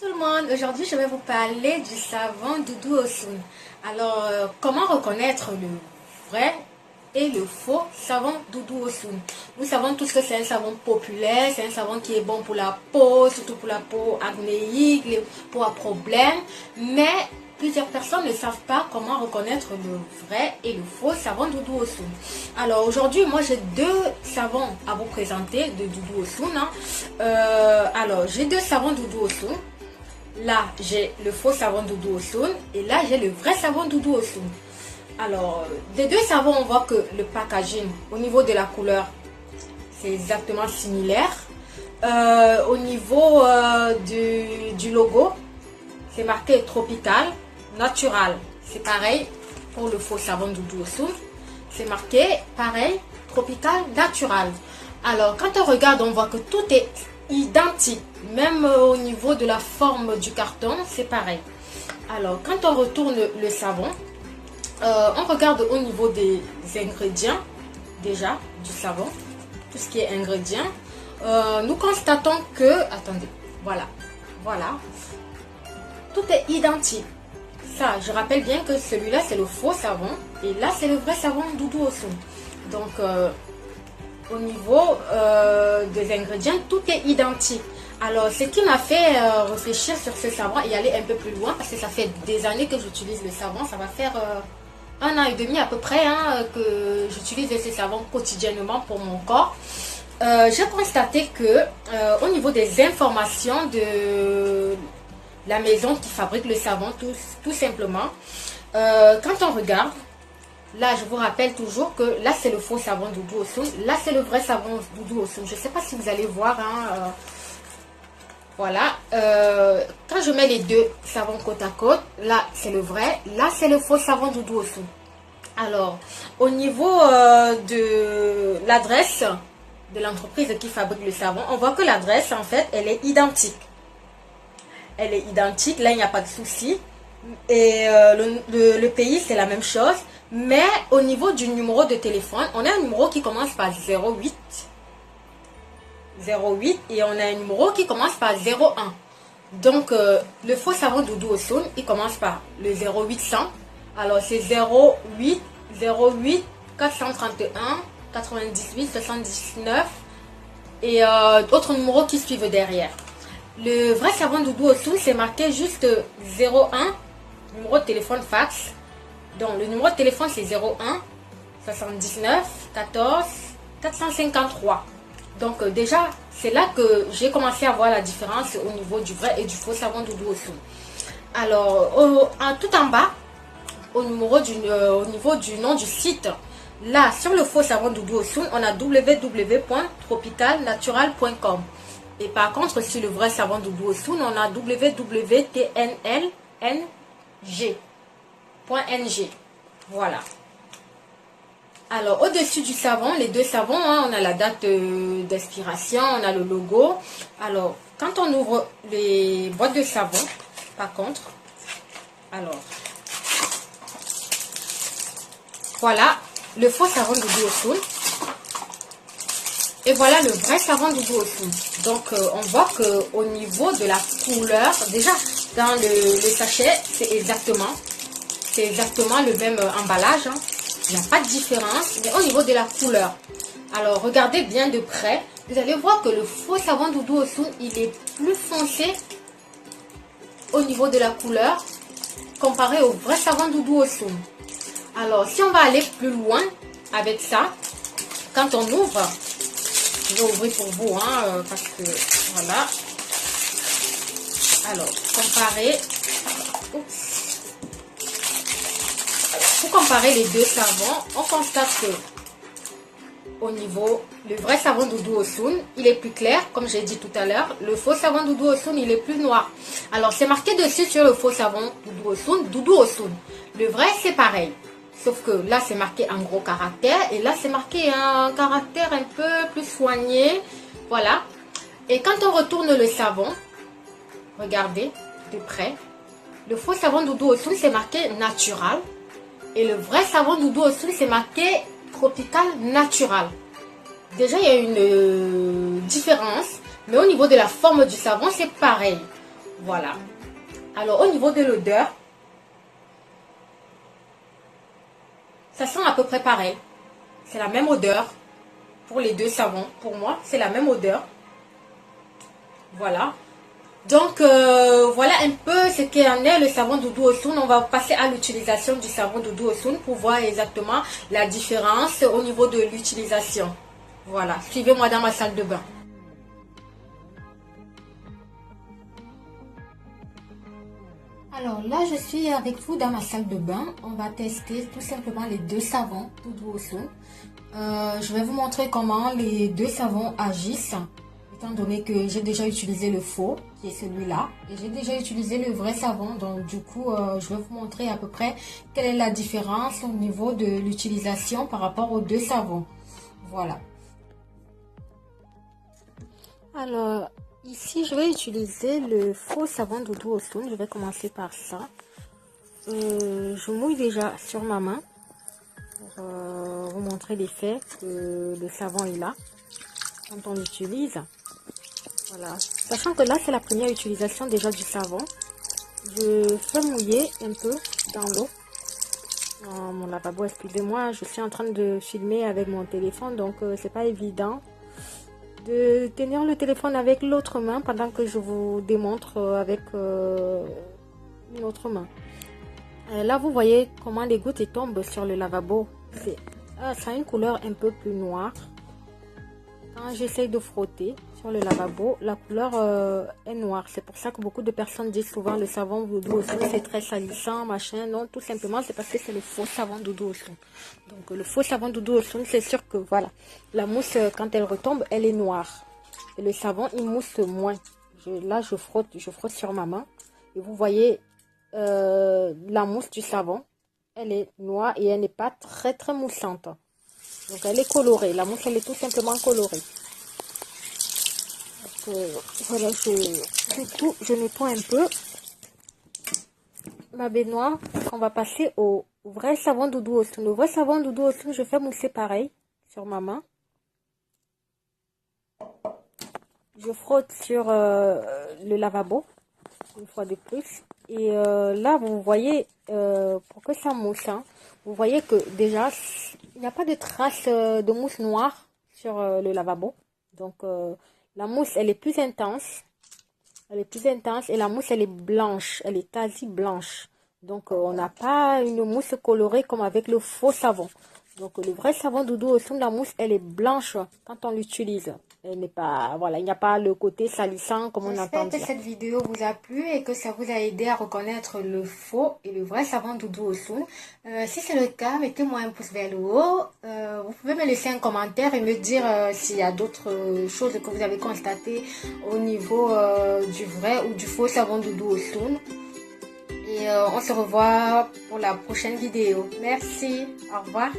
Tout le monde, aujourd'hui je vais vous parler du savon Doudou Osun. Alors, comment reconnaître le vrai et le faux savon Doudou Osun? Nous savons tous que c'est un savon populaire, c'est un savon qui est bon pour la peau, surtout pour la peau acnéique, les peaux à problème, mais plusieurs personnes ne savent pas comment reconnaître le vrai et le faux savon Doudou Osun. Alors aujourd'hui, moi j'ai deux savons à vous présenter de Doudou Osun. Alors, j'ai deux savons Doudou Osun. Là, j'ai le faux savon Doudou Osun et là, j'ai le vrai savon Doudou Osun. Alors, des deux savons, on voit que le packaging, au niveau de la couleur, c'est exactement similaire. Au niveau du logo, c'est marqué tropical, natural. C'est pareil pour le faux savon Doudou Osun. C'est marqué pareil, tropical, natural. Alors, quand on regarde, on voit que tout est identique. Même au niveau de la forme du carton, c'est pareil. Alors, quand on retourne le savon, on regarde au niveau des ingrédients, déjà, du savon, tout ce qui est ingrédients. Nous constatons que, attendez, voilà, tout est identique. Ça, je rappelle bien que celui-là, c'est le faux savon, et là, c'est le vrai savon Doudou Osun. Donc, au niveau des ingrédients, tout est identique. Alors, ce qui m'a fait réfléchir sur ce savon et aller un peu plus loin, parce que ça fait des années que j'utilise le savon, ça va faire 1 an et demi à peu près que j'utilise ce savon quotidiennement pour mon corps. J'ai constaté que au niveau des informations de la maison qui fabrique le savon, tout simplement, quand on regarde, là, je vous rappelle toujours que là, c'est le faux savon Doudou Osun. Là, c'est le vrai savon Doudou Osun. Je ne sais pas si vous allez voir. Voilà. Quand je mets les deux savons côte à côte, là, c'est le vrai. Là, c'est le faux savon Doudou Osun. Alors, au niveau de l'adresse de l'entreprise qui fabrique le savon, on voit que l'adresse, en fait, elle est identique. Elle est identique. Là, il n'y a pas de souci. Et le pays, c'est la même chose. Mais au niveau du numéro de téléphone, on a un numéro qui commence par 08 et on a un numéro qui commence par 01. Donc, le faux savon Doudou Osun, il commence par le 0800. Alors, c'est 08 431 98 79 et d'autres numéros qui suivent derrière. Le vrai savon Doudou Osun, c'est marqué juste 01, numéro de téléphone fax. Donc, le numéro de téléphone, c'est 01 79 14 453. Donc, déjà, c'est là que j'ai commencé à voir la différence au niveau du vrai et du faux savon Doudou Osun. Alors, tout en bas, au niveau du nom du site, là, sur le faux savon Doudou Osun, on a www.tropicalnatural.com. Et par contre, sur le vrai savon Doudou Osun, on a www.tnlng.ng. Voilà. Alors, au-dessus du savon, les deux savons, on a la date d'expiration, on a le logo. Alors, quand on ouvre les boîtes de savon, par contre, alors, voilà le faux savon Doudou Osun. Et voilà le vrai savon Doudou Osun. Donc, on voit qu'au niveau de la couleur, déjà, dans le sachet, c'est exactement le même emballage. Il n'y a pas de différence, mais au niveau de la couleur. Alors, regardez bien de près. Vous allez voir que le faux savon Doudou Osun, il est plus foncé au niveau de la couleur comparé au vrai savon Doudou Osun. Alors, si on va aller plus loin avec ça, quand on ouvre, je vais ouvrir pour vous, parce que, voilà. Alors, comparer. Pour comparer les deux savons, on constate que au niveau, le vrai savon Doudou Osun, il est plus clair, comme j'ai dit tout à l'heure. Le faux savon Doudou Osun, il est plus noir. Alors, c'est marqué dessus sur le faux savon Doudou Osun. Le vrai, c'est pareil. Sauf que là, c'est marqué en gros caractère. Et là, c'est marqué un caractère un peu plus soigné. Voilà. Et quand on retourne le savon, regardez de près. Le faux savon Doudou Osun, c'est marqué natural. Et le vrai savon Doudou Osun, c'est marqué tropical natural. Déjà, il y a une différence. Mais au niveau de la forme du savon, c'est pareil. Voilà. Alors, au niveau de l'odeur, ça sent à peu près pareil. C'est la même odeur pour les deux savons. Pour moi, c'est la même odeur. Voilà. Donc, voilà un peu ce qu'en est le savon Doudou Ossoun. On va passer à l'utilisation du savon Doudou Ossoun pour voir exactement la différence au niveau de l'utilisation. Voilà. Suivez-moi dans ma salle de bain. Alors là, je suis avec vous dans ma salle de bain. On va tester tout simplement les deux savons Doudou Ossoun. Je vais vous montrer comment les deux savons agissent. Étant donné que j'ai déjà utilisé le faux, qui est celui-là, et j'ai déjà utilisé le vrai savon. Donc du coup, je vais vous montrer à peu près quelle est la différence au niveau de l'utilisation par rapport aux deux savons. Voilà. Alors, ici, je vais utiliser le faux savon Doudou Ossoun. Je vais commencer par ça. Je mouille déjà sur ma main pour vous montrer l'effet que le savon est là quand on l'utilise. Voilà. Sachant que là, c'est la première utilisation déjà du savon. Je fais mouiller un peu dans l'eau. Dans mon lavabo, excusez-moi, je suis en train de filmer avec mon téléphone, donc c'est pas évident de tenir le téléphone avec l'autre main pendant que je vous démontre avec une autre main. Là, vous voyez comment les gouttes tombent sur le lavabo. Ça a une couleur un peu plus noire. Quand j'essaye de frotter sur le lavabo, la couleur est noire. C'est pour ça que beaucoup de personnes disent souvent le savon Doudou Ossoun c'est très salissant, machin. Non, tout simplement, c'est parce que c'est le faux savon Doudou Ossoun. Donc, le faux savon Doudou Ossoun, c'est sûr que, voilà, la mousse, quand elle retombe, elle est noire. Et le savon, il mousse moins. Là, je frotte sur ma main. Et vous voyez, la mousse du savon, elle est noire et elle n'est pas très, très moussante. Donc, elle est colorée. La mousse, elle est tout simplement colorée. Donc, voilà, je nettoie un peu ma baignoire. On va passer au vrai savon Doudou Ossoun. Le vrai savon Doudou Ossoun, je fais mousser pareil sur ma main. Je frotte sur le lavabo, une fois de plus. Et là, vous voyez, pour que ça mousse, hein, vous voyez que déjà, il n'y a pas de traces de mousse noire sur le lavabo. Donc, la mousse, elle est plus intense. Elle est plus intense et la mousse, elle est blanche. Elle est quasi blanche. Donc, on n'a pas une mousse colorée comme avec le faux savon. Donc, le vrai savon Doudou Ossoun, la mousse, elle est blanche quand on l'utilise. Elle n'est pas, voilà, il n'y a pas le côté salissant comme on entend dire. J'espère que cette vidéo vous a plu et que ça vous a aidé à reconnaître le faux et le vrai savon Doudou Ossoun. Si c'est le cas, mettez-moi un pouce vers le haut. Vous pouvez me laisser un commentaire et me dire s'il y a d'autres choses que vous avez constatées au niveau du vrai ou du faux savon Doudou Ossoun. Et on se revoit pour la prochaine vidéo. Merci. Au revoir.